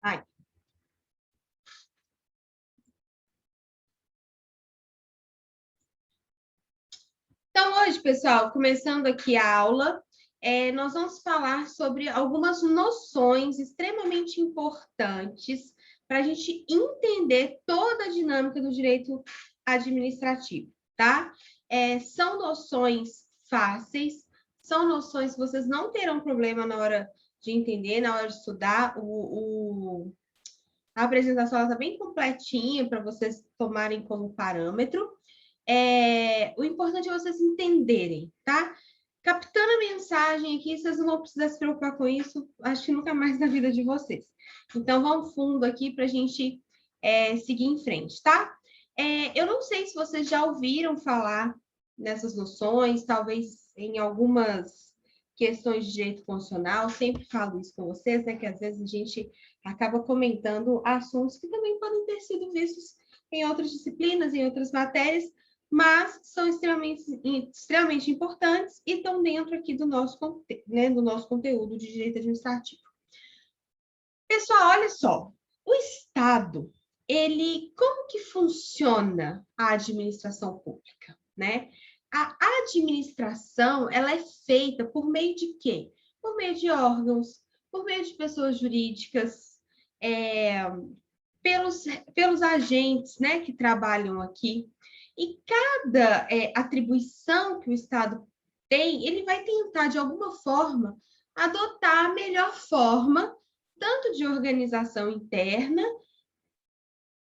Ai. Então, hoje, pessoal, começando aqui a aula, nós vamos falar sobre algumas noções extremamente importantes para a gente entender toda a dinâmica do direito administrativo, tá? São noções fáceis, são noções que vocês não terão problema na hora de entender, na hora de estudar. A apresentação está bem completinha para vocês tomarem como parâmetro. O importante é vocês entenderem, tá? Captando a mensagem aqui, vocês não vão precisar se preocupar com isso, acho que nunca mais na vida de vocês. Então, vamos fundo aqui para a gente seguir em frente, tá? Eu não sei se vocês já ouviram falar nessas noções, talvez em algumas questões de direito constitucional, sempre falo isso com vocês, né? Que às vezes a gente acaba comentando assuntos que também podem ter sido vistos em outras disciplinas, em outras matérias, mas são extremamente importantes e estão dentro aqui do nosso conteúdo de direito administrativo. Pessoal, olha só, o Estado, como que funciona a administração pública, né? A administração, ela é feita por meio de quê? Por meio de órgãos, por meio de pessoas jurídicas, pelos agentes, né, que trabalham aqui. E cada atribuição que o Estado tem, ele vai tentar, de alguma forma, adotar a melhor forma, tanto de organização interna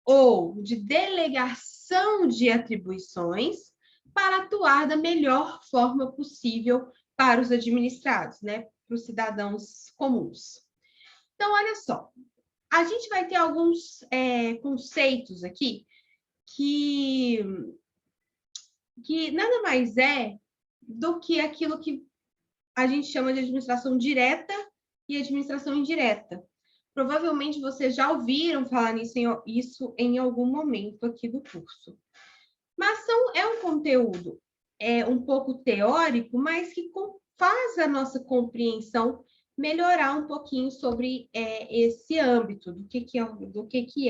ou de delegação de atribuições, para atuar da melhor forma possível para os administrados, né, para os cidadãos comuns. Então, olha só, a gente vai ter alguns conceitos aqui que nada mais é do que aquilo que a gente chama de administração direta e administração indireta. Provavelmente vocês já ouviram falar isso em algum momento aqui do curso. Mas é um conteúdo um pouco teórico, mas que faz a nossa compreensão melhorar um pouquinho sobre esse âmbito do que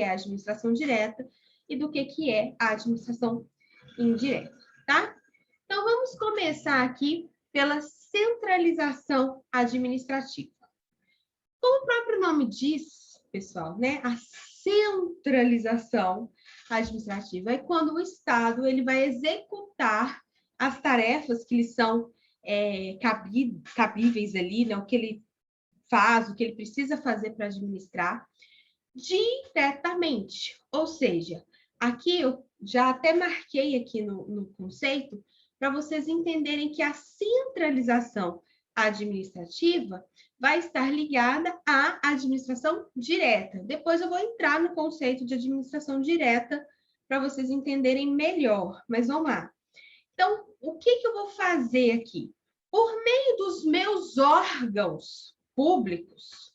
é a administração direta e do que é a administração indireta, tá? Então, vamos começar aqui pela centralização administrativa. Como o próprio nome diz, pessoal, né? A centralização administrativa é quando o Estado ele vai executar as tarefas que lhe são cabíveis ali, né? O que ele faz, o que ele precisa fazer para administrar diretamente. Ou seja, aqui eu já até marquei aqui no conceito para vocês entenderem que a centralização administrativa vai estar ligada à administração direta. Depois eu vou entrar no conceito de administração direta para vocês entenderem melhor, mas vamos lá. Então, o que eu vou fazer aqui? Por meio dos meus órgãos públicos,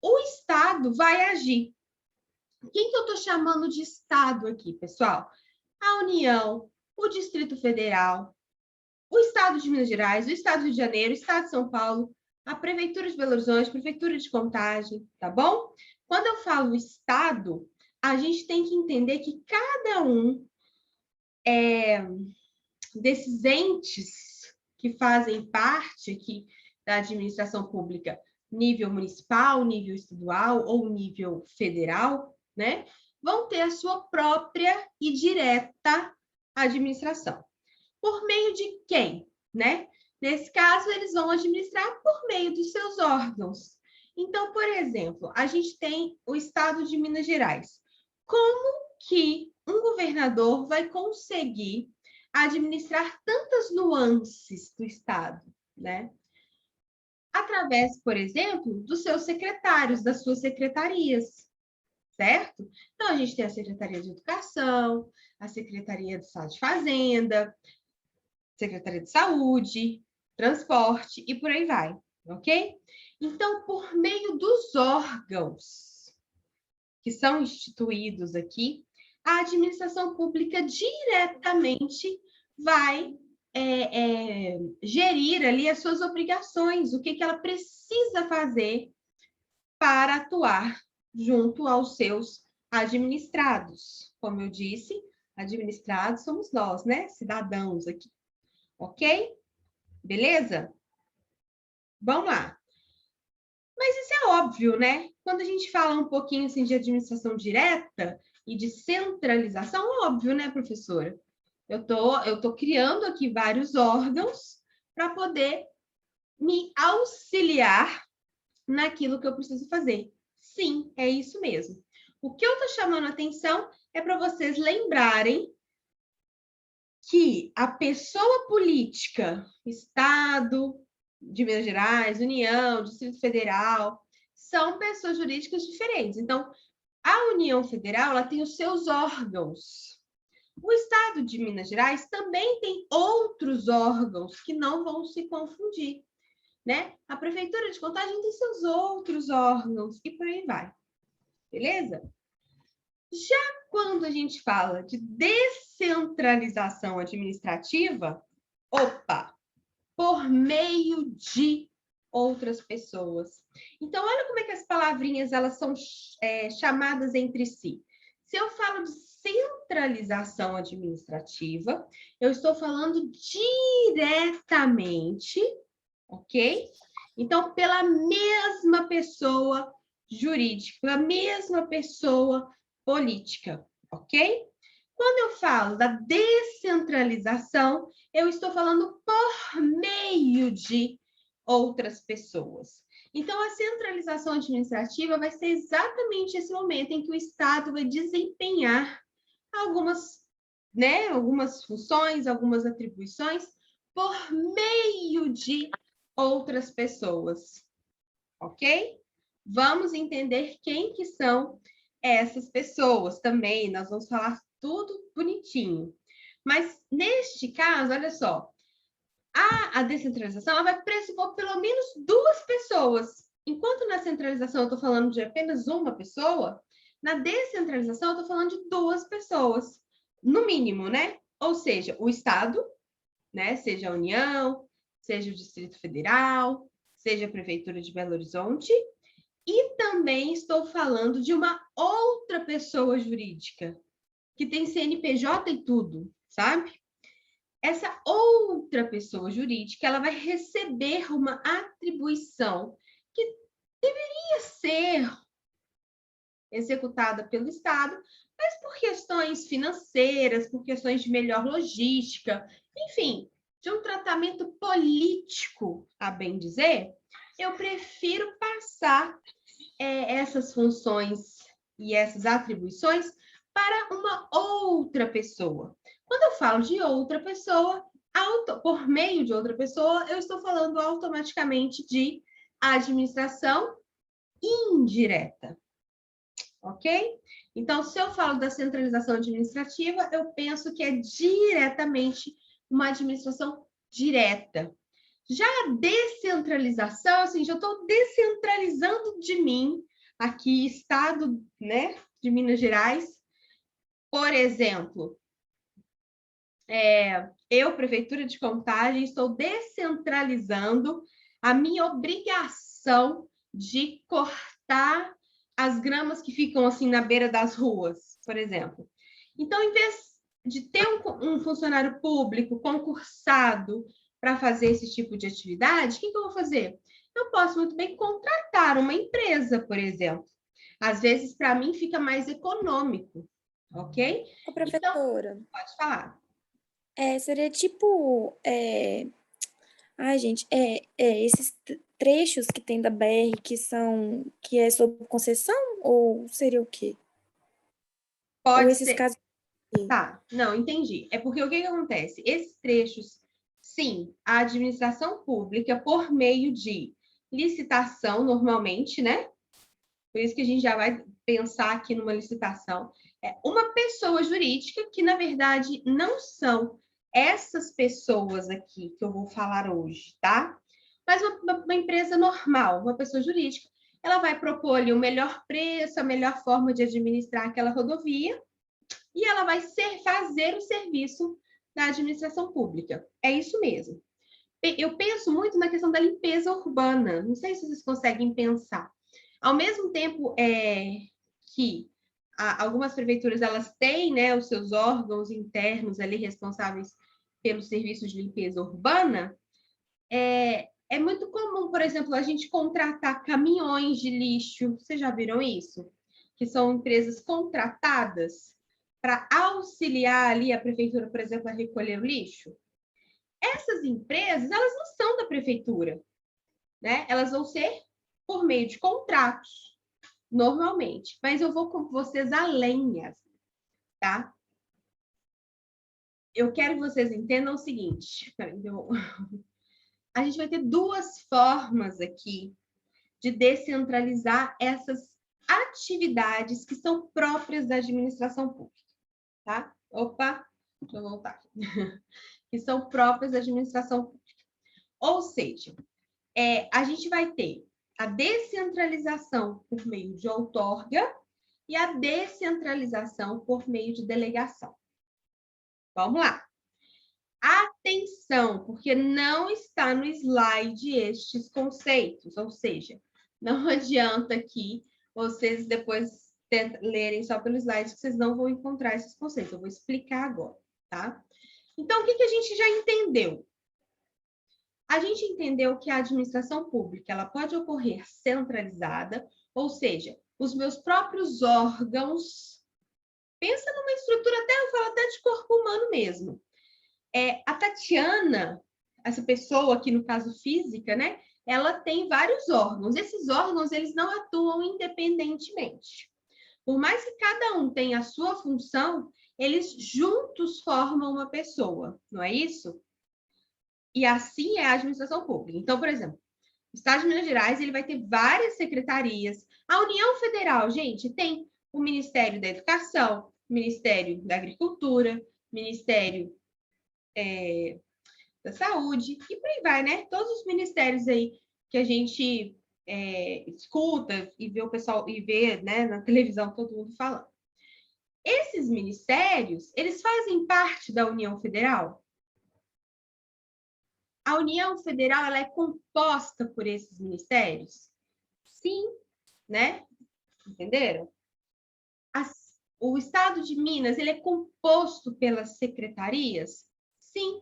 o Estado vai agir. Quem que eu estou chamando de Estado aqui, pessoal? A União, o Distrito Federal, o Estado de Minas Gerais, o Estado do Rio de Janeiro, o Estado de São Paulo, a Prefeitura de Belo Horizonte, a Prefeitura de Contagem, tá bom? Quando eu falo Estado, a gente tem que entender que cada um desses entes que fazem parte aqui da administração pública, nível municipal, nível estadual ou nível federal, né, vão ter a sua própria e direta administração. Por meio de quem, né? Nesse caso, eles vão administrar por meio dos seus órgãos. Então, por exemplo, a gente tem o Estado de Minas Gerais. Como que um governador vai conseguir administrar tantas nuances do Estado, né? Através, por exemplo, dos seus secretários, das suas secretarias, certo? Então, a gente tem a Secretaria de Educação, a Secretaria de Estado de Fazenda, Secretaria de Saúde, Transporte e por aí vai, ok? Então, por meio dos órgãos que são instituídos aqui, a administração pública diretamente vai gerir ali as suas obrigações, o que ela precisa fazer para atuar junto aos seus administrados. Como eu disse, administrados somos nós, né? Cidadãos aqui. Ok? Beleza? Vamos lá. Mas isso é óbvio, né? Quando a gente fala um pouquinho assim, de administração direta e de centralização, óbvio, né, professora? Eu tô criando aqui vários órgãos para poder me auxiliar naquilo que eu preciso fazer. Sim, é isso mesmo. O que eu estou chamando a atenção é para vocês lembrarem que a pessoa política, Estado de Minas Gerais, União, Distrito Federal, são pessoas jurídicas diferentes. Então, a União Federal, ela tem os seus órgãos. O Estado de Minas Gerais também tem outros órgãos que não vão se confundir, né? A Prefeitura de Contagem tem seus outros órgãos e por aí vai. Beleza? Já quando a gente fala de descentralização administrativa, opa, por meio de outras pessoas. Então, olha como é que as palavrinhas elas são chamadas entre si. Se eu falo de centralização administrativa, eu estou falando diretamente, ok? Então, pela mesma pessoa jurídica, pela mesma pessoa política, ok? Quando eu falo da descentralização, eu estou falando por meio de outras pessoas. Então, a centralização administrativa vai ser exatamente esse momento em que o Estado vai desempenhar algumas funções, algumas atribuições por meio de outras pessoas, ok? Vamos entender quem que são essas pessoas também, nós vamos falar tudo bonitinho. Mas, neste caso, olha só, a descentralização ela vai pressupor pelo menos duas pessoas. Enquanto na centralização eu estou falando de apenas uma pessoa, na descentralização eu estou falando de duas pessoas, no mínimo, né? Ou seja, o Estado, né? Seja a União, seja o Distrito Federal, seja a Prefeitura de Belo Horizonte, e também estou falando de uma outra pessoa jurídica, que tem CNPJ e tudo, sabe? Essa outra pessoa jurídica, ela vai receber uma atribuição que deveria ser executada pelo Estado, mas por questões financeiras, por questões de melhor logística, enfim, de um tratamento político, a bem dizer, eu prefiro passar essas funções e essas atribuições para uma outra pessoa. Quando eu falo de outra pessoa, por meio de outra pessoa, eu estou falando automaticamente de administração indireta, ok? Então, se eu falo da centralização administrativa, eu penso que é diretamente uma administração direta. Já a descentralização, assim, já estou descentralizando de mim, aqui, Estado, né, de Minas Gerais. Por exemplo, eu, Prefeitura de Contagem, estou descentralizando a minha obrigação de cortar as gramas que ficam assim na beira das ruas, por exemplo. Então, em vez de ter um funcionário público concursado para fazer esse tipo de atividade, o que eu vou fazer? Eu posso muito bem contratar uma empresa, por exemplo. Às vezes, para mim, fica mais econômico, ok? Ô, Então, professora, pode falar. seria tipo, ai, gente, esses trechos que tem da BR que é sob concessão, ou seria o quê? Ou Pode esses ser. casos aqui? Tá, não, entendi. É porque o que acontece? Esses trechos, sim, a administração pública, por meio de licitação, normalmente, né? Por isso que a gente já vai pensar aqui numa licitação. É uma pessoa jurídica que, na verdade, não são essas pessoas aqui que eu vou falar hoje, tá? Mas uma empresa normal, uma pessoa jurídica, ela vai propor ali o melhor preço, a melhor forma de administrar aquela rodovia, e ela vai fazer o serviço da administração pública. É isso mesmo. Eu penso muito na questão da limpeza urbana. Não sei se vocês conseguem pensar. Ao mesmo tempo que algumas prefeituras elas têm, né, os seus órgãos internos ali responsáveis pelos serviços de limpeza urbana, é muito comum, por exemplo, a gente contratar caminhões de lixo. Vocês já viram isso? Que são empresas contratadas para auxiliar ali a prefeitura, por exemplo, a recolher o lixo. Essas empresas, elas não são da prefeitura, né? Elas vão ser por meio de contratos, normalmente. Mas eu vou com vocês além, tá? Eu quero que vocês entendam o seguinte. A gente vai ter duas formas aqui de descentralizar essas atividades que são próprias da administração pública, tá? Opa, deixa eu voltar. Que são próprias da administração pública. Ou seja, a gente vai ter a descentralização por meio de outorga e a descentralização por meio de delegação. Vamos lá. Atenção, porque não está no slide estes conceitos, ou seja, não adianta aqui vocês depois lerem só pelo slide que vocês não vão encontrar esses conceitos. Eu vou explicar agora, tá? Então, o que a gente já entendeu? A gente entendeu que a administração pública ela pode ocorrer centralizada, ou seja, os meus próprios órgãos. Pensa numa estrutura eu falo até de corpo humano mesmo. A Tatiana, essa pessoa aqui no caso física, né? Ela tem vários órgãos. Esses órgãos, eles não atuam independentemente. Por mais que cada um tenha a sua função, eles juntos formam uma pessoa, não é isso? E assim é a administração pública. Então, por exemplo, o Estado de Minas Gerais ele vai ter várias secretarias. A União Federal, gente, tem o Ministério da Educação, Ministério da Agricultura, Ministério da Saúde, e por aí vai, né? Todos os ministérios aí que a gente escuta e vê o pessoal, e vê, né, na televisão todo mundo falando. Esses ministérios, eles fazem parte da União Federal? A União Federal, ela é composta por esses ministérios? Sim, né? Entenderam? O Estado de Minas, ele é composto pelas secretarias? Sim.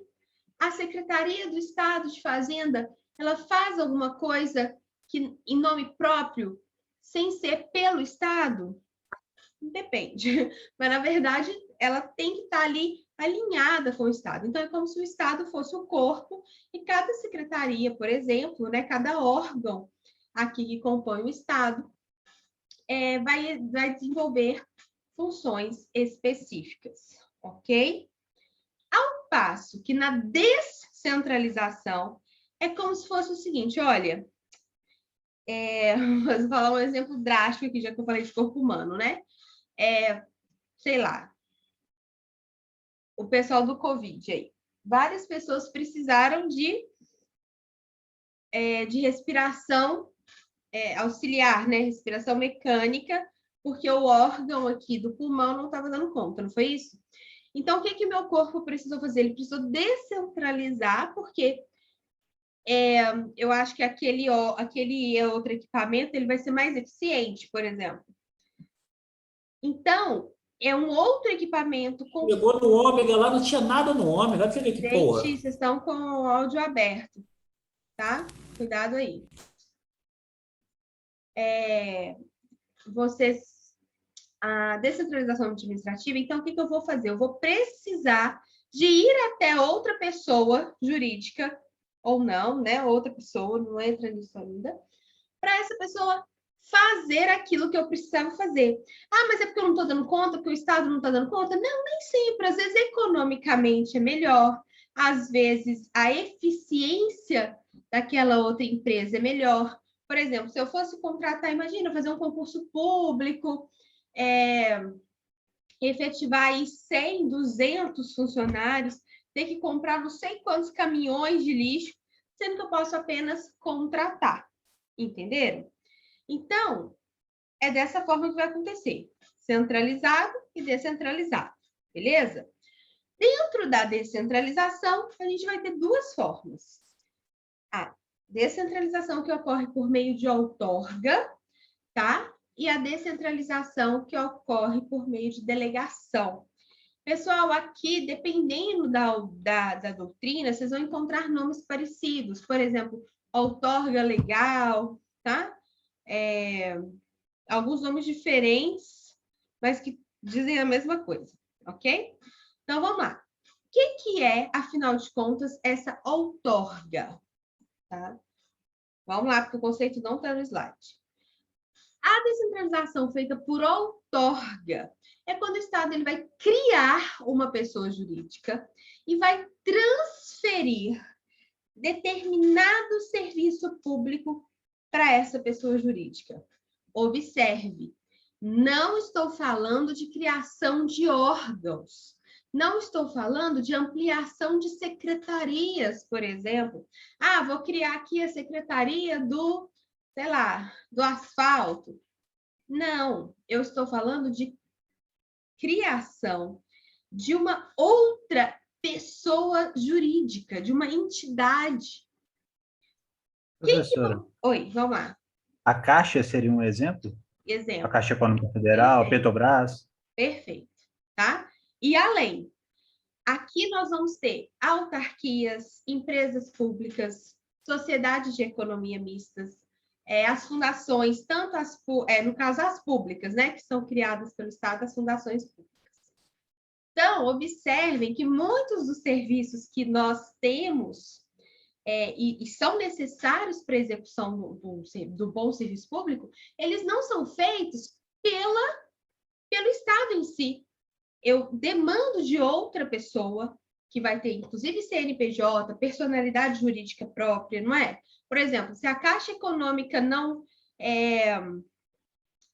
A Secretaria do Estado de Fazenda, ela faz alguma coisa que, em nome próprio, sem ser pelo Estado? Depende. Mas, na verdade, ela tem que estar ali alinhada com o Estado. Então, é como se o Estado fosse o corpo e cada secretaria, por exemplo, né, cada órgão aqui que compõe o Estado, vai desenvolver funções específicas, ok? Ao passo que na descentralização é como se fosse o seguinte, olha, vou falar um exemplo drástico aqui, já que eu falei de corpo humano, né? Sei lá, o pessoal do Covid aí. Várias pessoas precisaram de respiração auxiliar, né? Respiração mecânica, porque o órgão aqui do pulmão não estava dando conta, não foi isso? Então, o que o meu corpo precisou fazer? Ele precisou descentralizar, porque eu acho que aquele outro equipamento ele vai ser mais eficiente, por exemplo. Então, é um outro equipamento com... Chegou no ômega lá, não tinha nada no ômega. Olha que porra. Gente, vocês estão com o áudio aberto, tá? Cuidado aí. A descentralização administrativa, então, o que eu vou fazer? Eu vou precisar de ir até outra pessoa jurídica, ou não, né? Outra pessoa, não entra nisso ainda, para essa pessoa fazer aquilo que eu precisava fazer. Ah, mas é porque eu não estou dando conta, porque o Estado não está dando conta? Não, nem sempre. Às vezes, economicamente é melhor. Às vezes, a eficiência daquela outra empresa é melhor. Por exemplo, se eu fosse contratar, imagina, fazer um concurso público, efetivar aí 100, 200 funcionários, ter que comprar não sei quantos caminhões de lixo, sendo que eu posso apenas contratar. Entenderam? Então, é dessa forma que vai acontecer. Centralizado e descentralizado. Beleza? Dentro da descentralização, a gente vai ter duas formas. A descentralização que ocorre por meio de outorga, tá? E a descentralização que ocorre por meio de delegação. Pessoal, aqui, dependendo da doutrina, vocês vão encontrar nomes parecidos. Por exemplo, outorga legal, tá? Alguns nomes diferentes, mas que dizem a mesma coisa, ok? Então, vamos lá. O que é, afinal de contas, essa outorga? Tá? Vamos lá, porque o conceito não está no slide. A descentralização feita por outorga é quando o Estado ele vai criar uma pessoa jurídica e vai transferir determinado serviço público para essa pessoa jurídica. Observe, não estou falando de criação de órgãos, não estou falando de ampliação de secretarias, por exemplo. Ah, vou criar aqui a secretaria do, sei lá, do asfalto. Não, eu estou falando de criação de uma outra pessoa jurídica, de uma entidade. Professora, Oi, vamos lá. a Caixa seria um exemplo? Exemplo. A Caixa Econômica Federal, a Petrobras? Perfeito, tá? E além, aqui nós vamos ter autarquias, empresas públicas, sociedades de economia mistas, as fundações, tanto no caso as públicas, né, que são criadas pelo Estado, as fundações públicas. Então, observem que muitos dos serviços que nós temos e são necessários para a execução do bom serviço público, eles não são feitos pelo Estado em si. Eu demando de outra pessoa, que vai ter, inclusive, CNPJ, personalidade jurídica própria, não é? Por exemplo, se a Caixa Econômica não,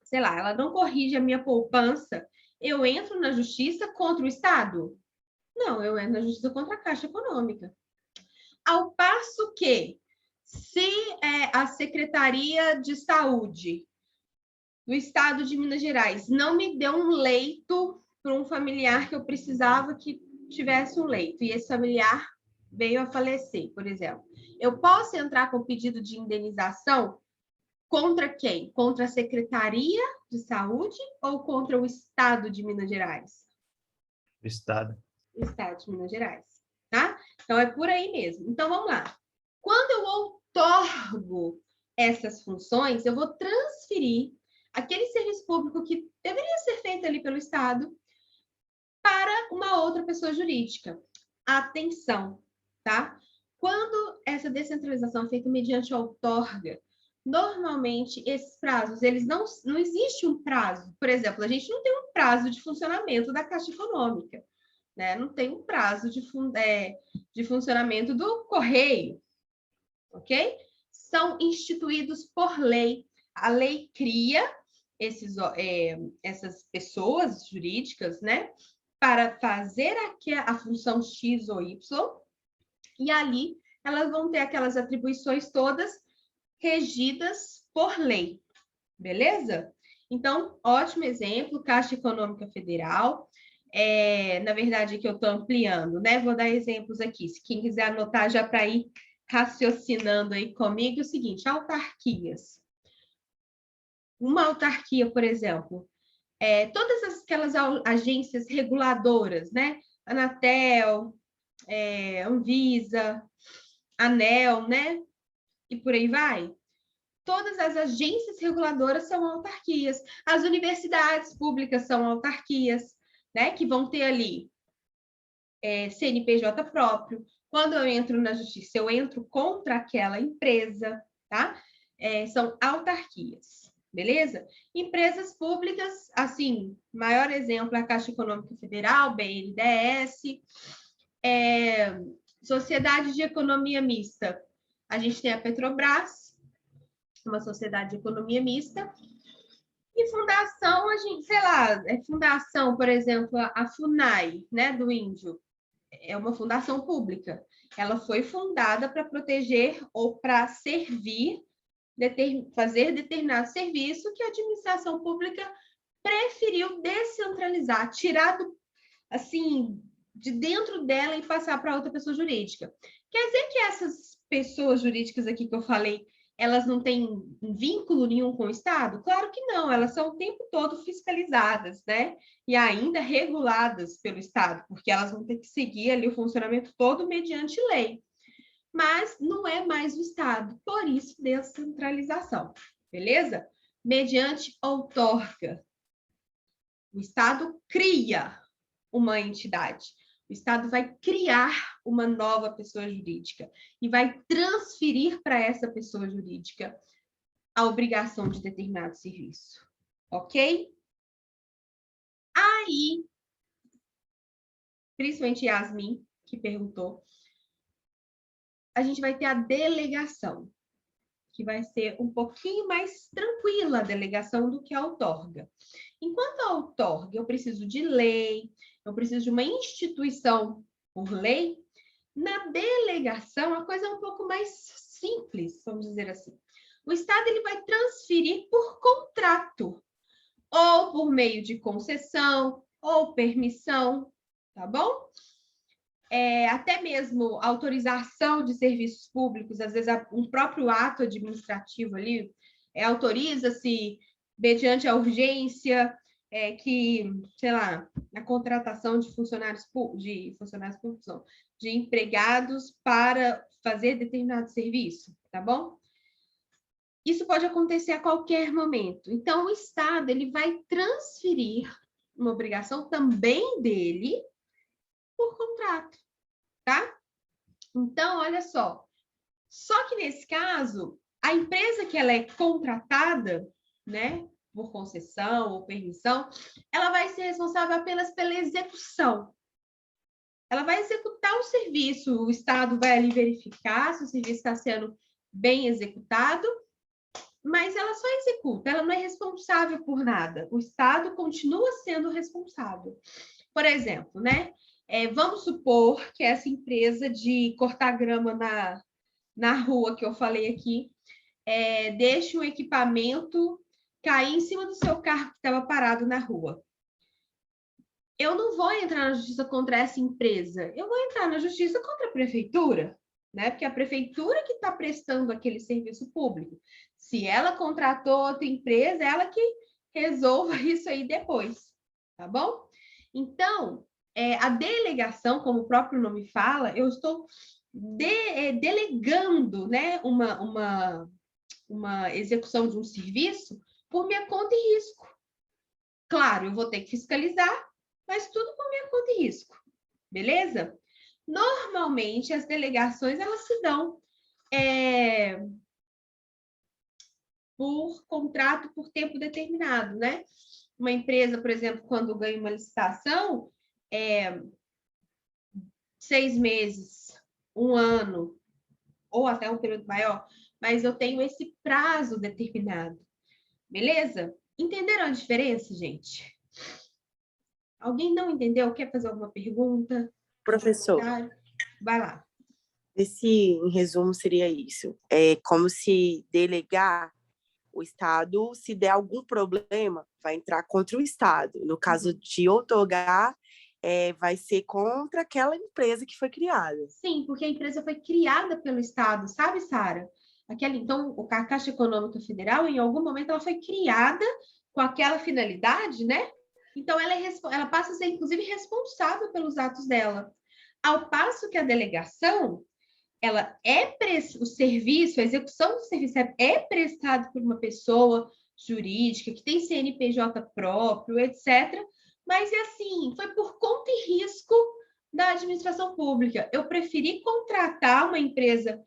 sei lá, ela não corrige a minha poupança, eu entro na justiça contra o Estado? Não, eu entro na justiça contra a Caixa Econômica. Ao passo que, se a Secretaria de Saúde do Estado de Minas Gerais não me deu um leito para um familiar que eu precisava que tivesse um leito, e esse familiar veio a falecer, por exemplo, eu posso entrar com pedido de indenização contra quem? Contra a Secretaria de Saúde ou contra o Estado de Minas Gerais? O Estado. O Estado de Minas Gerais, tá? Então, é por aí mesmo. Então, vamos lá. Quando eu outorgo essas funções, eu vou transferir aquele serviço público que deveria ser feito ali pelo Estado para uma outra pessoa jurídica. Atenção, tá? Quando essa descentralização é feita mediante outorga, normalmente esses prazos, eles não existe um prazo. Por exemplo, a gente não tem um prazo de funcionamento da Caixa Econômica, né? Não tem um prazo de funcionamento do Correio, ok? São instituídos por lei. A lei cria essas pessoas jurídicas, né, para fazer a função X ou Y, e ali elas vão ter aquelas atribuições todas regidas por lei, beleza? Então, ótimo exemplo, Caixa Econômica Federal. Na verdade, aqui eu estou ampliando, né? Vou dar exemplos aqui, se quem quiser anotar já para ir raciocinando aí comigo, é o seguinte, autarquias. Uma autarquia, por exemplo, todas aquelas agências reguladoras, né? Anatel, Anvisa, ANEEL, né? E por aí vai. Todas as agências reguladoras são autarquias. As universidades públicas são autarquias, né? Que vão ter ali CNPJ próprio. Quando eu entro na justiça, eu entro contra aquela empresa, tá? São autarquias. Beleza? Empresas públicas, assim, maior exemplo é a Caixa Econômica Federal, BNDES, Sociedade de Economia Mista. A gente tem a Petrobras, uma sociedade de economia mista, e fundação, a gente, sei lá, fundação, por exemplo, a FUNAI, né, do Índio, é uma fundação pública. Ela foi fundada para proteger ou para servir fazer determinado serviço que a administração pública preferiu descentralizar, tirar assim, de dentro dela e passar para outra pessoa jurídica. Quer dizer que essas pessoas jurídicas aqui que eu falei, elas não têm vínculo nenhum com o Estado? Claro que não, elas são o tempo todo fiscalizadas, né? E ainda reguladas pelo Estado, porque elas vão ter que seguir ali o funcionamento todo mediante lei. Mas não é mais o Estado, por isso descentralização, beleza? Mediante outorga. O Estado cria uma entidade. O Estado vai criar uma nova pessoa jurídica e vai transferir para essa pessoa jurídica a obrigação de determinado serviço. Ok? Aí, principalmente Yasmin, que perguntou, a gente vai ter a delegação, que vai ser um pouquinho mais tranquila a delegação do que a outorga. Enquanto a outorga, eu preciso de lei, eu preciso de uma instituição por lei, na delegação a coisa é um pouco mais simples, vamos dizer assim. O Estado ele vai transferir por contrato, ou por meio de concessão, ou permissão, tá bom? Até mesmo autorização de serviços públicos, às vezes um próprio ato administrativo ali, autoriza-se, mediante a urgência, que, sei lá, a contratação de funcionários públicos, não, de empregados para fazer determinado serviço, tá bom? Isso pode acontecer a qualquer momento. Então, o Estado ele vai transferir uma obrigação também dele por contrato, tá? Então, olha só. Só que nesse caso, a empresa que ela é contratada, né, por concessão ou permissão, ela vai ser responsável apenas pela execução. Ela vai executar o serviço, o Estado vai ali verificar se o serviço está sendo bem executado, mas ela só executa, ela não é responsável por nada. O Estado continua sendo responsável. Por exemplo, né? Vamos supor que essa empresa de cortar grama na rua que eu falei aqui, deixe um equipamento cair em cima do seu carro que estava parado na rua. Eu não vou entrar na justiça contra essa empresa, eu vou entrar na justiça contra a prefeitura, né? Porque a prefeitura que está prestando aquele serviço público. Se ela contratou outra empresa, ela que resolva isso aí depois, tá bom? Então, a delegação, como o próprio nome fala, eu estou delegando, né, uma execução de um serviço por minha conta e risco. Claro, eu vou ter que fiscalizar, mas tudo por minha conta e risco, beleza? Normalmente, as delegações, elas se dão por contrato por tempo determinado, né? Uma empresa, por exemplo, quando ganha uma licitação, 6 meses, 1 ano, ou até um período maior, mas eu tenho esse prazo determinado, beleza? Entenderam a diferença, gente? Alguém não entendeu? Quer fazer alguma pergunta? Professor, vai lá. em resumo, seria isso. É como se delegar o Estado, se der algum problema, vai entrar contra o Estado. No caso de outorgar, vai ser contra aquela empresa que foi criada. Sim, porque a empresa foi criada pelo Estado, sabe, Sara? Então, a Caixa Econômica Federal, em algum momento, ela foi criada com aquela finalidade, né? Então, ela passa a ser, inclusive, responsável pelos atos dela. Ao passo que a delegação, o serviço, a execução do serviço é prestado por uma pessoa jurídica, que tem CNPJ próprio, etc. Mas, assim, foi por conta e risco da administração pública. Eu preferi contratar uma empresa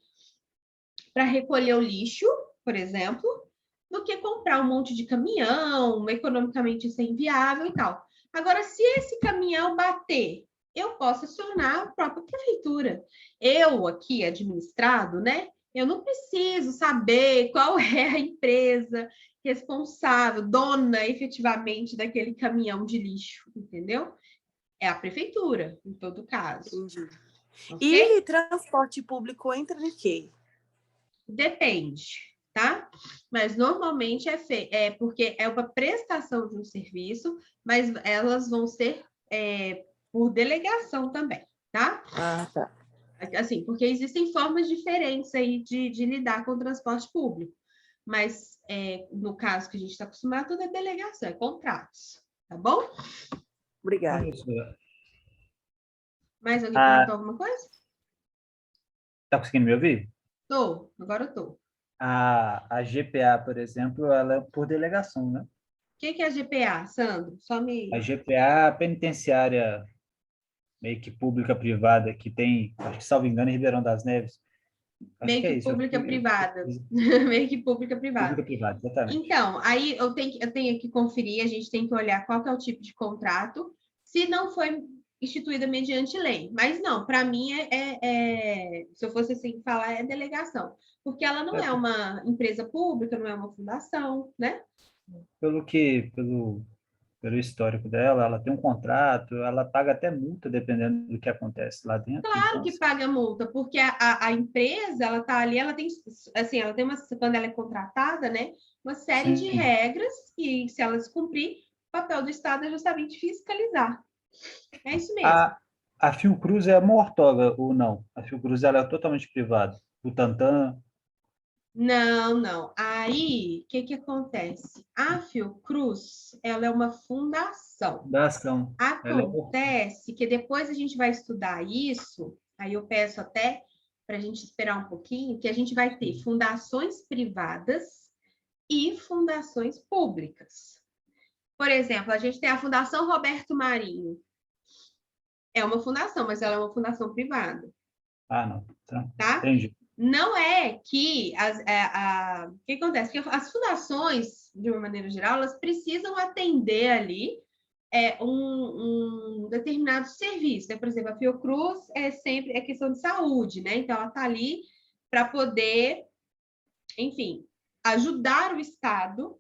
para recolher o lixo, por exemplo, do que comprar um monte de caminhão, economicamente isso é inviável e tal. Agora, se esse caminhão bater, eu posso acionar a própria prefeitura. Eu aqui, administrado, né? Eu não preciso saber qual é a empresa responsável, dona efetivamente daquele caminhão de lixo, entendeu? É a prefeitura, em todo caso. Entendi. Okay? E transporte público entra em quê? Depende, tá? Mas normalmente porque é uma prestação de um serviço, mas elas vão ser por delegação também, tá? Ah, tá. Assim, porque existem formas diferentes aí de lidar com o transporte público. Mas, no caso que a gente está acostumado, tudo é delegação, é contratos. Tá bom? Obrigada. Professora, Mais alguém Ah, perguntou alguma coisa? tá conseguindo me ouvir? Agora eu tô. O A GPA, por exemplo, ela é por delegação, né? que é a GPA, Sandro? Só me... A GPA, a penitenciária meio que pública-privada, que tem, acho que, salvo engano, em Ribeirão das Neves. Acho Meio que é que isso. pública-privada. Meio que pública-privada. Pública-privada, exatamente. Então, aí eu tenho que conferir, a gente tem que olhar qual que é o tipo de contrato, se não foi instituída mediante lei. Mas não, para mim, se eu fosse assim falar, é delegação. Porque ela não É, é uma empresa pública, não é uma fundação, né? pelo histórico dela, ela tem um contrato, ela paga até multa, dependendo do que acontece lá dentro. Claro Então, que paga multa, porque a empresa, ela tá ali, ela tem, assim, ela tem quando ela é contratada, né, uma série de sim. regras que, se elas cumprir, o papel do Estado é justamente fiscalizar. É isso mesmo. A Fiocruz é uma ortoga ou não? A Fiocruz ela é totalmente privada. O Tantan, Não, não. Aí, o que que acontece? A Fiocruz, ela é uma fundação. da ação, ela é Acontece que depois a gente vai estudar isso, aí eu peço até para a gente esperar um pouquinho, que a gente vai ter fundações privadas e fundações públicas. Por exemplo, a gente tem a Fundação Roberto Marinho. É uma fundação, mas ela é uma fundação privada, Ah, não. Tá. tá? Entendi. Não é que o que acontece? Que as fundações, de uma maneira geral, elas precisam atender ali um determinado serviço, né? Por exemplo, a Fiocruz é questão de saúde, né? Então ela está ali para poder, enfim, ajudar o Estado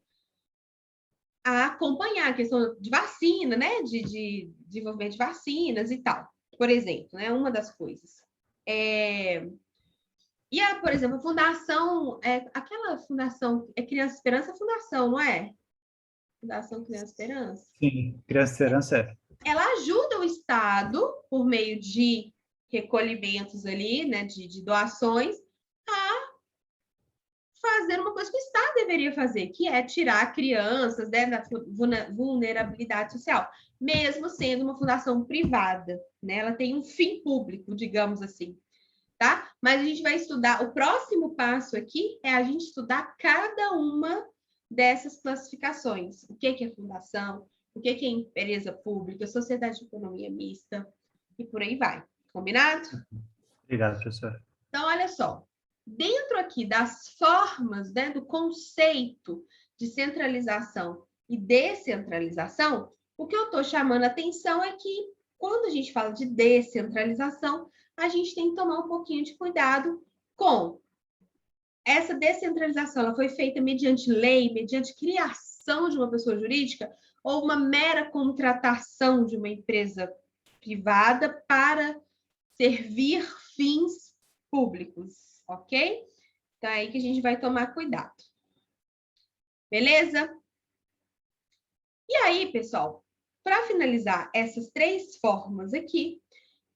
a acompanhar a questão de vacina, né? De desenvolvimento de vacinas e tal, por exemplo, né? Uma das coisas. Por exemplo, a fundação, aquela fundação, Criança Esperança Fundação, não é? Fundação Criança Esperança. Sim, criança esperança é. Ela ajuda o Estado, por meio de recolhimentos ali, né? De doações, fazer uma coisa que o Estado deveria fazer, que é tirar crianças, né, da vulnerabilidade social, mesmo sendo uma fundação privada, né? Ela tem um fim público, digamos assim, tá? Mas a gente vai estudar, o próximo passo aqui é a gente estudar cada uma dessas classificações. O que é fundação, o que é empresa pública, sociedade de economia mista, e por aí vai. Combinado? Obrigado, professor. Então, olha só, dentro aqui das formas, né, do conceito de centralização e descentralização, o que eu estou chamando a atenção é que, quando a gente fala de descentralização, a gente tem que tomar um pouquinho de cuidado com essa descentralização. Ela foi feita mediante lei, mediante criação de uma pessoa jurídica, ou uma mera contratação de uma empresa privada para servir fins públicos, ok? Então, é aí que a gente vai tomar cuidado. Beleza? E aí, pessoal, para finalizar essas três formas aqui,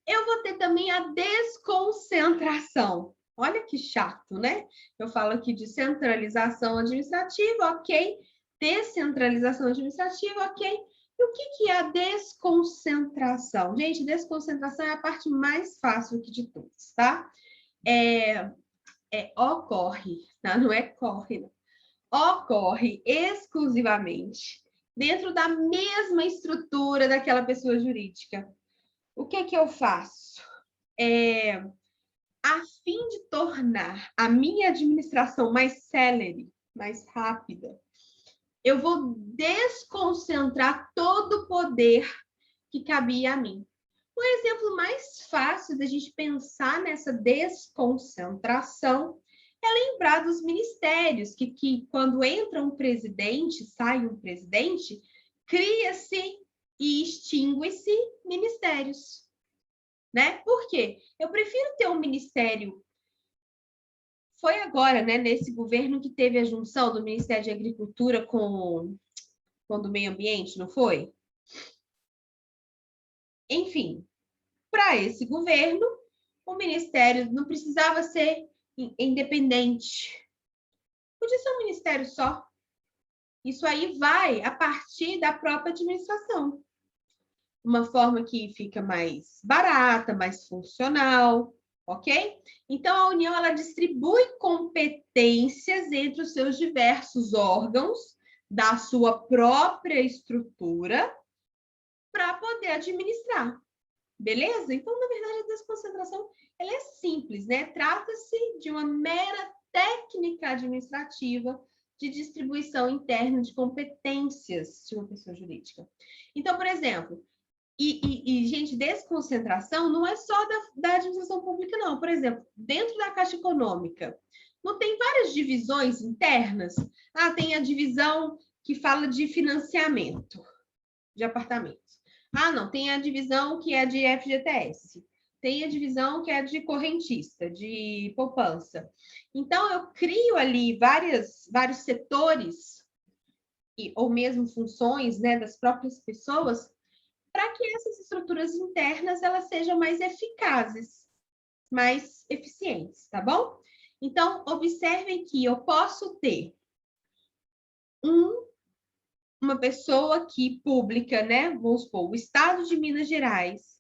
eu vou ter também a desconcentração. Olha que chato, né? Eu falo aqui de centralização administrativa, ok. Descentralização administrativa, ok. E o que é a desconcentração? Gente, desconcentração é a parte mais fácil aqui de todos, tá? Ocorre, tá? Não é corre, não. Ocorre exclusivamente dentro da mesma estrutura daquela pessoa jurídica. O que eu faço? A fim de tornar a minha administração mais célere, mais rápida, eu vou desconcentrar todo o poder que cabia a mim. O exemplo mais fácil da gente pensar nessa desconcentração é lembrar dos ministérios, que quando entra um presidente, sai um presidente, cria-se e extingue-se ministérios. Né? Por quê? Eu prefiro ter um ministério. Foi agora, né, nesse governo que teve a junção do Ministério de Agricultura com o do Meio Ambiente, não foi? Enfim, para esse governo, o ministério não precisava ser independente. Podia ser um ministério só. Isso aí vai a partir da própria administração. Uma forma que fica mais barata, mais funcional, ok? Então, a União, ela distribui competências entre os seus diversos órgãos da sua própria estrutura para poder administrar. Beleza? Então, na verdade, a desconcentração ela é simples, né? Trata-se de uma mera técnica administrativa de distribuição interna de competências de uma pessoa jurídica. Então, por exemplo, gente, desconcentração não é só da administração pública, não. Por exemplo, dentro da Caixa Econômica, não tem várias divisões internas? Ah, tem a divisão que fala de financiamento de apartamentos. Ah, não, tem a divisão que é de FGTS. Tem a divisão que é de correntista, de poupança. Então, eu crio ali vários setores, ou mesmo funções, né, das próprias pessoas, para que essas estruturas internas elas sejam mais eficazes, mais eficientes, tá bom? Então, observem que eu posso ter uma pessoa aqui pública, né? Vamos supor, o Estado de Minas Gerais,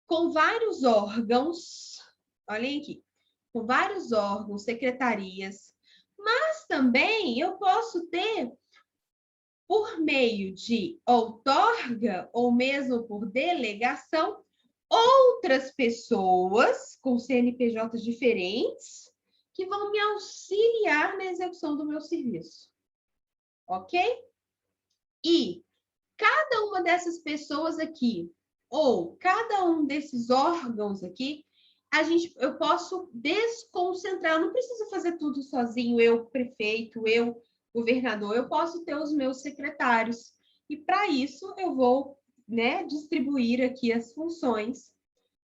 com vários órgãos, olhem aqui, com vários órgãos, secretarias, mas também eu posso ter, por meio de outorga ou mesmo por delegação, outras pessoas com CNPJs diferentes que vão me auxiliar na execução do meu serviço. Ok? E cada uma dessas pessoas aqui, ou cada um desses órgãos aqui, eu posso desconcentrar. Eu não preciso fazer tudo sozinho, eu, prefeito, eu, governador. Eu posso ter os meus secretários. E para isso, eu vou, né, distribuir aqui as funções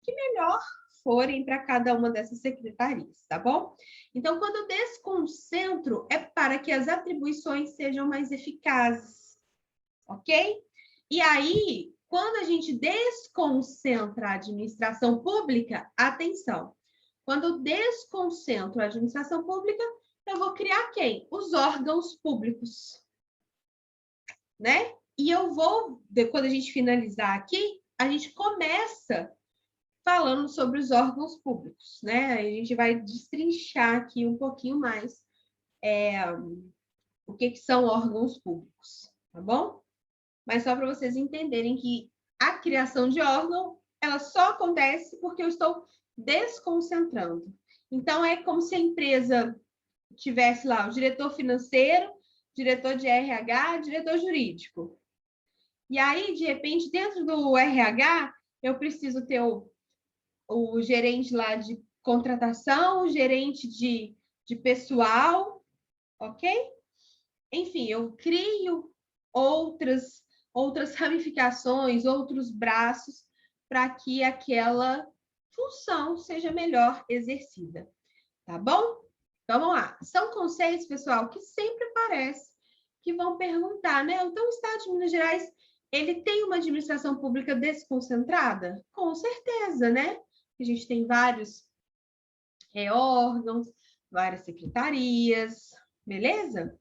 que melhor forem para cada uma dessas secretarias, tá bom? Então, quando eu desconcentro, é para que as atribuições sejam mais eficazes, ok? E aí, quando a gente desconcentra a administração pública, atenção, quando eu desconcentro a administração pública, eu vou criar quem? Os órgãos públicos, né? E eu vou, quando a gente finalizar aqui, a gente começa falando sobre os órgãos públicos, né? A gente vai destrinchar aqui um pouquinho mais o que são órgãos públicos, tá bom? Mas só para vocês entenderem que a criação de órgão, ela só acontece porque eu estou desconcentrando. Então, é como se a empresa tivesse lá o diretor financeiro, diretor de RH, diretor jurídico. E aí, de repente, dentro do RH, eu preciso ter o gerente lá de contratação, o gerente de pessoal, ok? Enfim, eu crio outras ramificações, outros braços, para que aquela função seja melhor exercida, tá bom? Então, vamos lá. São conceitos, pessoal, que sempre aparecem, que vão perguntar, né? Então, o Estado de Minas Gerais, ele tem uma administração pública desconcentrada? Com certeza, né? A gente tem vários órgãos, várias secretarias, beleza?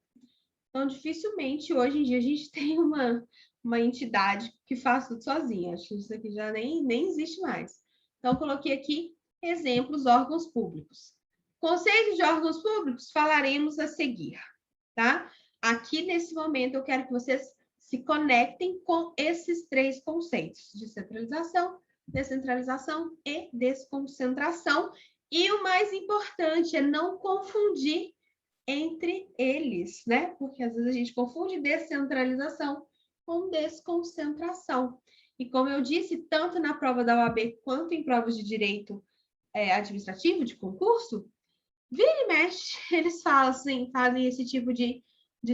Então, dificilmente, hoje em dia, a gente tem uma entidade que faz tudo sozinha. Acho que isso aqui já nem existe mais. Então, coloquei aqui exemplos, órgãos públicos. Conceito de órgãos públicos, falaremos a seguir, tá? Aqui, nesse momento, eu quero que vocês se conectem com esses três conceitos, de centralização, descentralização e desconcentração. E o mais importante é não confundir entre eles, né? Porque às vezes a gente confunde descentralização com desconcentração. E como eu disse, tanto na prova da OAB quanto em provas de direito administrativo, de concurso, vira e mexe, eles fazem esse tipo de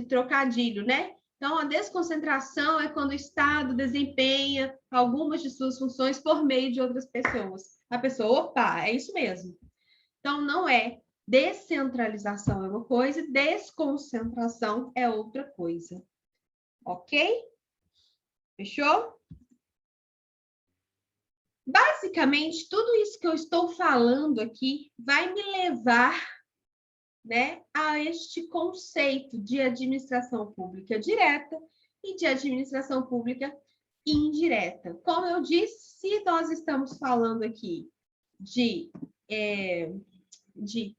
trocadilho, né? Então, a desconcentração é quando o Estado desempenha algumas de suas funções por meio de outras pessoas. A pessoa, opa, é isso mesmo. Então, não é. Descentralização é uma coisa, desconcentração é outra coisa. Ok? Fechou? Basicamente, tudo isso que eu estou falando aqui vai me levar, né, a este conceito de administração pública direta e de administração pública indireta. Como eu disse, se nós estamos falando aqui diretamente,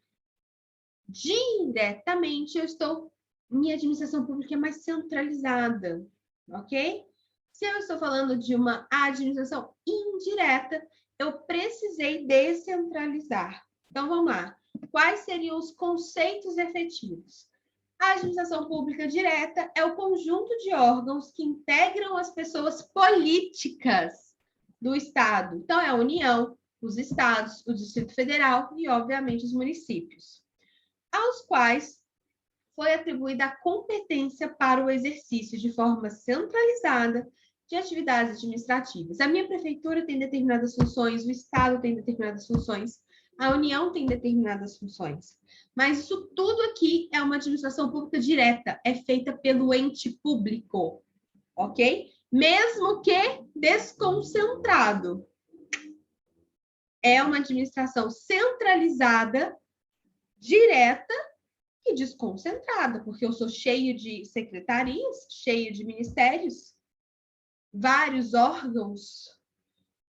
minha administração pública é mais centralizada, ok? Se eu estou falando de uma administração indireta, eu precisei descentralizar. Então, vamos lá. Quais seriam os conceitos efetivos? A administração pública direta é o conjunto de órgãos que integram as pessoas políticas do Estado. Então, é a União, os estados, o Distrito Federal e, obviamente, os municípios, aos quais foi atribuída a competência para o exercício de forma centralizada de atividades administrativas. A minha prefeitura tem determinadas funções, o Estado tem determinadas funções, a União tem determinadas funções. Mas isso tudo aqui é uma administração pública direta, é feita pelo ente público, ok? Mesmo que desconcentrado. É uma administração centralizada, direta e desconcentrada, porque eu sou cheio de secretarias, cheio de ministérios, vários órgãos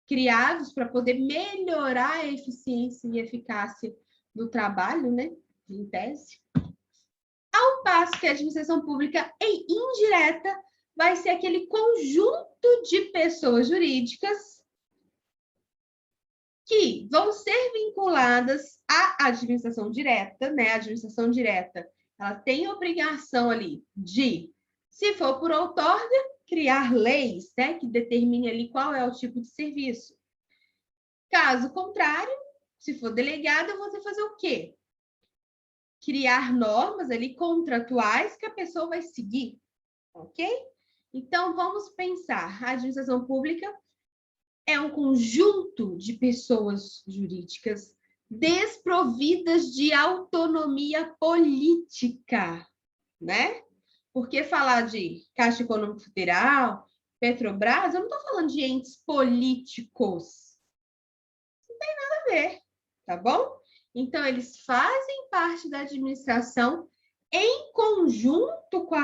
criados para poder melhorar a eficiência e eficácia do trabalho, né, em tese. Ao passo que a administração pública indireta vai ser aquele conjunto de pessoas jurídicas que vão ser vinculadas à administração direta, né? A administração direta, ela tem a obrigação ali de, se for por outorga, criar leis, né, que determine ali qual é o tipo de serviço. Caso contrário, se for delegado, eu vou ter que fazer o quê? Criar normas ali contratuais que a pessoa vai seguir, ok? Então, vamos pensar, a administração pública é um conjunto de pessoas jurídicas desprovidas de autonomia política, né? Porque falar de Caixa Econômica Federal, Petrobras, eu não estou falando de entes políticos. Não tem nada a ver, tá bom? Então, eles fazem parte da administração em conjunto com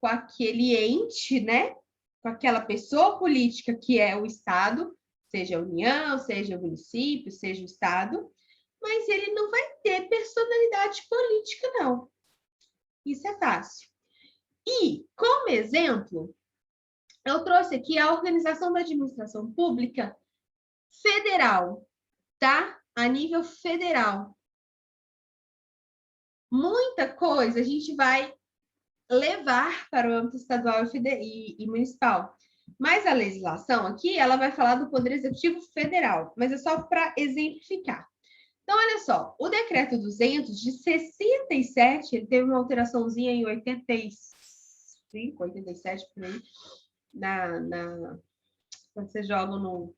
aquele ente, né? Com aquela pessoa política que é o Estado, seja a União, seja o município, seja o Estado, mas ele não vai ter personalidade política, não. Isso é fácil. E, como exemplo, eu trouxe aqui a organização da administração pública federal, tá? A nível federal. Muita coisa a gente vai levar para o âmbito estadual e municipal. Mas a legislação aqui, ela vai falar do Poder Executivo Federal, mas é só para exemplificar. Então, olha só, o Decreto 200 de 67, ele teve uma alteraçãozinha em 85, 87, por aí, quando vocês jogam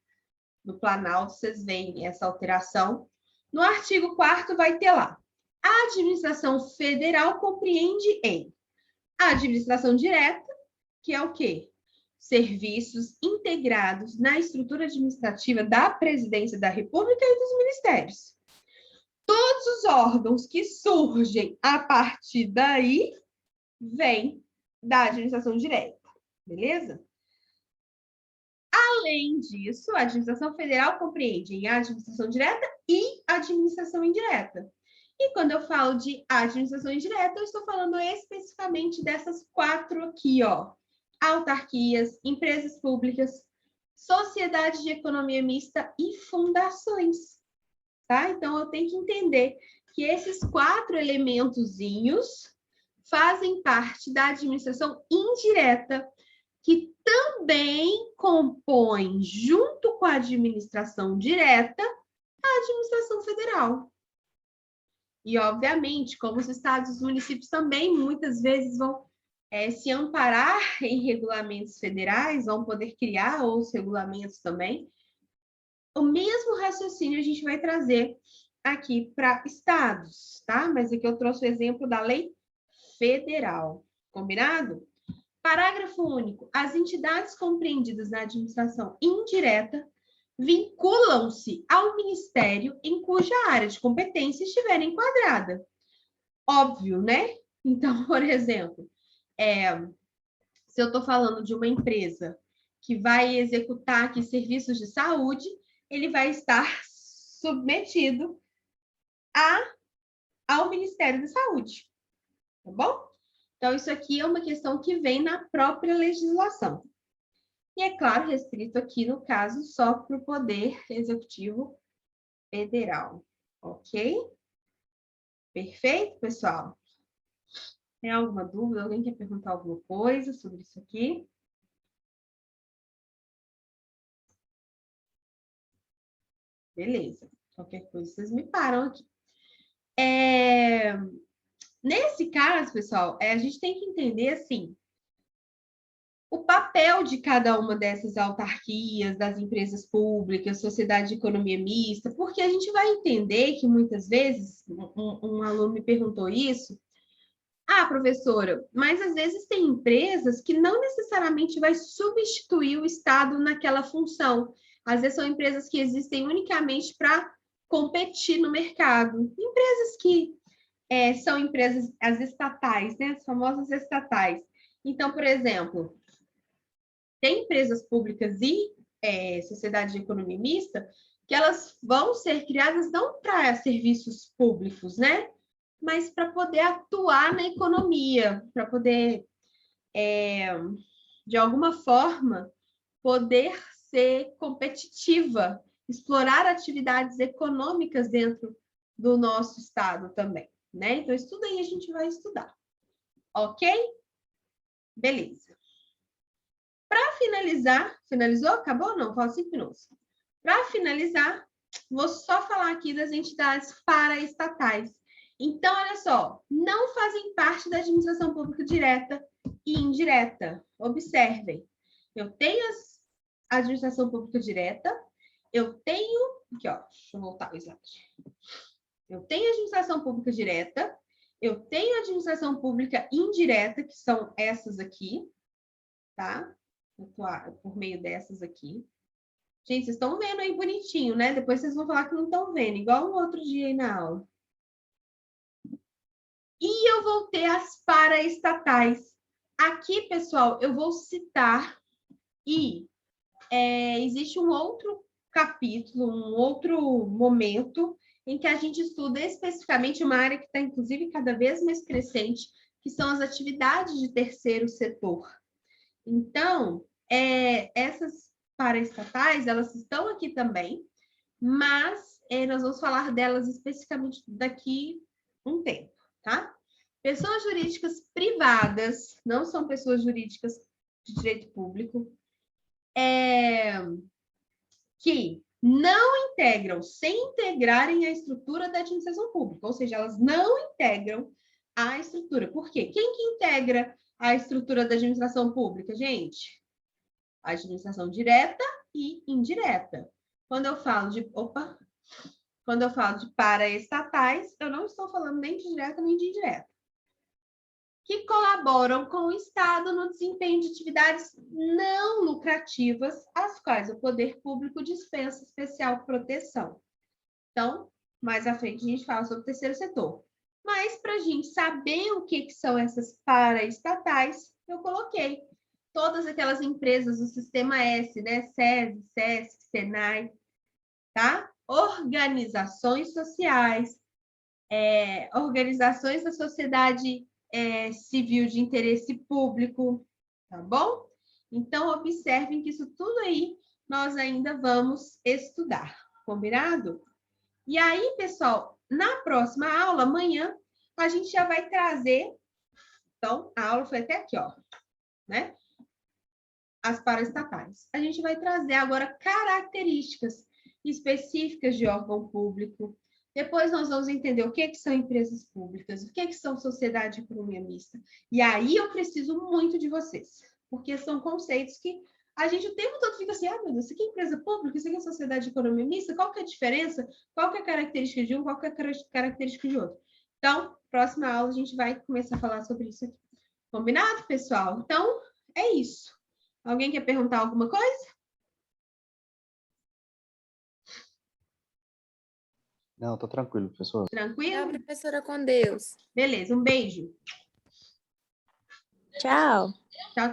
no Planalto, vocês veem essa alteração. No artigo 4º vai ter lá, a administração federal compreende em a administração direta, que é o quê? Serviços integrados na estrutura administrativa da Presidência da República e dos ministérios. Todos os órgãos que surgem a partir daí vêm da administração direta, beleza? Além disso, a administração federal compreende a administração direta e a administração indireta. E quando eu falo de administração indireta, eu estou falando especificamente dessas 4 aqui, ó. Autarquias, empresas públicas, sociedades de economia mista e fundações, tá? Então, eu tenho que entender que esses 4 elementozinhos fazem parte da administração indireta, que também compõe, junto com a administração direta, a administração federal. E, obviamente, como os estados e os municípios também muitas vezes vão se amparar em regulamentos federais, vão poder criar outros regulamentos também, o mesmo raciocínio a gente vai trazer aqui para estados, tá? Mas aqui eu trouxe o exemplo da lei federal, combinado? Parágrafo único. As entidades compreendidas na administração indireta vinculam-se ao ministério em cuja área de competência estiver enquadrada. Óbvio, né? Então, por exemplo, se eu estou falando de uma empresa que vai executar aqui serviços de saúde, ele vai estar submetido ao Ministério da Saúde, tá bom? Então, isso aqui é uma questão que vem na própria legislação. E, é claro, restrito aqui, no caso, só para o Poder Executivo Federal, ok? Perfeito, pessoal? Tem alguma dúvida? Alguém quer perguntar alguma coisa sobre isso aqui? Beleza. Qualquer coisa, vocês me param aqui. Nesse caso, pessoal, a gente tem que entender, assim, o papel de cada uma dessas autarquias, das empresas públicas, sociedade de economia mista, porque a gente vai entender que, muitas vezes, um aluno me perguntou isso, professora, mas às vezes tem empresas que não necessariamente vai substituir o Estado naquela função. Às vezes são empresas que existem unicamente para competir no mercado. Empresas que são empresas, as estatais, né? As famosas estatais. Então, por exemplo, tem empresas públicas e sociedade de economia mista que elas vão ser criadas não para serviços públicos, né? Mas para poder atuar na economia, para poder, de alguma forma, poder ser competitiva, explorar atividades econômicas dentro do nosso estado também, né? Então, isso tudo aí a gente vai estudar, ok? Beleza. Para finalizar, finalizou? Acabou? Não, falta 5 minutos. Para finalizar, vou só falar aqui das entidades paraestatais. Então, olha só, não fazem parte da administração pública direta e indireta. Observem, eu tenho a administração pública direta, eu tenho... Aqui, ó, deixa eu voltar o slide. Eu tenho a administração pública direta, eu tenho a administração pública indireta, que são essas aqui, tá? Por meio dessas aqui. Gente, vocês estão vendo aí bonitinho, né? Depois vocês vão falar que não estão vendo, igual um outro dia aí na aula. E eu vou ter as paraestatais. Aqui, pessoal, eu vou citar e existe um outro capítulo, um outro momento em que a gente estuda especificamente uma área que está, inclusive, cada vez mais crescente, que são as atividades de terceiro setor. Então, essas paraestatais, elas estão aqui também, mas nós vamos falar delas especificamente daqui um tempo, tá? Pessoas jurídicas privadas, não são pessoas jurídicas de direito público, que não integram, sem integrarem a estrutura da administração pública, ou seja, elas não integram a estrutura. Por quê? Quem que integra a estrutura da administração pública, gente? A administração direta e indireta. Quando eu falo de paraestatais, eu não estou falando nem de direta nem de indireta. Que colaboram com o Estado no desempenho de atividades não lucrativas, às quais o poder público dispensa especial proteção. Então, mais à frente a gente fala sobre o terceiro setor. Mas, para a gente saber o que são essas paraestatais, eu coloquei todas aquelas empresas do Sistema S, né? SESI, SESC, SENAI, tá? Organizações sociais, organizações da sociedade civil de interesse público, tá bom? Então, observem que isso tudo aí nós ainda vamos estudar, combinado? E aí, pessoal, na próxima aula, amanhã, a gente já vai trazer... Então, a aula foi até aqui, ó, né? As paraestatais. A gente vai trazer agora características específicas de órgão público. Depois nós vamos entender o que são empresas públicas, o que são sociedade de economia mista. E aí eu preciso muito de vocês, porque são conceitos que a gente o tempo todo fica assim, meu Deus, isso aqui é empresa pública, isso aqui é sociedade de economia mista, qual que é a diferença? Qual que é a característica de um, qual que é a característica de outro? Então, próxima aula a gente vai começar a falar sobre isso aqui. Combinado, pessoal? Então, é isso. Alguém quer perguntar alguma coisa? Não, tô tranquilo, professor. Tchau, Tranquilo? professora, com Deus. Beleza, um beijo. Tchau. Tchau, tchau.